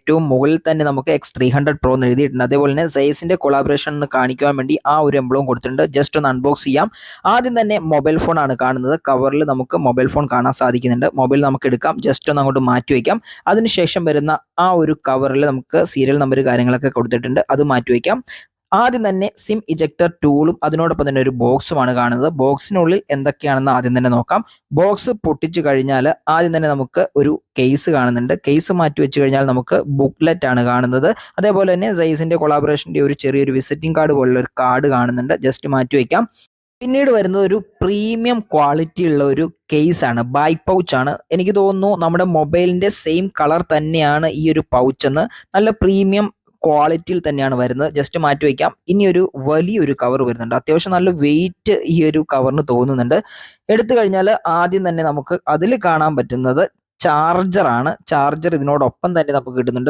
ഏറ്റവും മുകളിൽ തന്നെ നമുക്ക് X300 Pro എന്ന് എഴുതിയിട്ടുണ്ട്. അതേപോലെ തന്നെ സൈസിന്റെ കൊളാബറേഷൻ എന്ന് കാണിക്കാൻ വേണ്ടി ആ ഒരു എംബ്ലവും കൊടുത്തിട്ടുണ്ട്. ജസ്റ്റ് ഒന്ന് അൺബോക്സ് ചെയ്യാം. ആദ്യം തന്നെ മൊബൈൽ ഫോൺ ആണ് കാണുന്നത്. കവറിൽ നമുക്ക് മൊബൈൽ ഫോൺ കാണാൻ സാധിക്കുന്നുണ്ട്. മൊബൈൽ നമുക്ക് എടുക്കാം, ജസ്റ്റ് ഒന്ന് അങ്ങോട്ട് മാറ്റി വയ്ക്കാം. അതിനുശേഷം വരുന്ന ആ ഒരു കവറിൽ നമുക്ക് സീരിയൽ നമ്പർ കാര്യങ്ങളൊക്കെ കൊടുത്തിട്ടുണ്ട്, അത് മാറ്റി വയ്ക്കാം. ആദ്യം തന്നെ സിം ഇജക്ടർ ടൂളും അതിനോടൊപ്പം തന്നെ ഒരു ബോക്സുമാണ് കാണുന്നത്. ബോക്സിനുള്ളിൽ എന്തൊക്കെയാണെന്ന് ആദ്യം തന്നെ നോക്കാം. ബോക്സ് പൊട്ടിച്ചു കഴിഞ്ഞാൽ ആദ്യം തന്നെ നമുക്ക് ഒരു കേസ് കാണുന്നുണ്ട്. കേസ് മാറ്റി വെച്ച് കഴിഞ്ഞാൽ നമുക്ക് ബുക്ക്ലെറ്റ് ആണ് കാണുന്നത്. അതേപോലെ തന്നെ സൈസിന്റെ കൊളാബറേഷന്റെ ഒരു ചെറിയൊരു വിസിറ്റിംഗ് കാർഡ് പോലുള്ള ഒരു കാർഡ് കാണുന്നുണ്ട്, ജസ്റ്റ് മാറ്റി വയ്ക്കാം. പിന്നീട് വരുന്നത് ഒരു പ്രീമിയം ക്വാളിറ്റി ഉള്ള ഒരു കേസാണ്, ബാക്ക് പൗച്ചാണ്. എനിക്ക് തോന്നുന്നു നമ്മുടെ മൊബൈലിന്റെ സെയിം കളർ തന്നെയാണ് ഈ ഒരു പൗച്ച് എന്ന്. നല്ല പ്രീമിയം ക്വാളിറ്റിയിൽ തന്നെയാണ് വരുന്നത്. ജസ്റ്റ് മാറ്റി വയ്ക്കാം. ഇനി ഒരു വലിയൊരു കവർ വരുന്നുണ്ട്. അത്യാവശ്യം നല്ല വെയിറ്റ് ഈ ഒരു കവറിന് തോന്നുന്നുണ്ട്. എടുത്തു കഴിഞ്ഞാൽ ആദ്യം തന്നെ നമുക്ക് അതിൽ കാണാൻ പറ്റുന്നത് ചാർജറാണ്. ചാർജർ ഇതിനോടൊപ്പം തന്നെ നമുക്ക് കിട്ടുന്നുണ്ട്.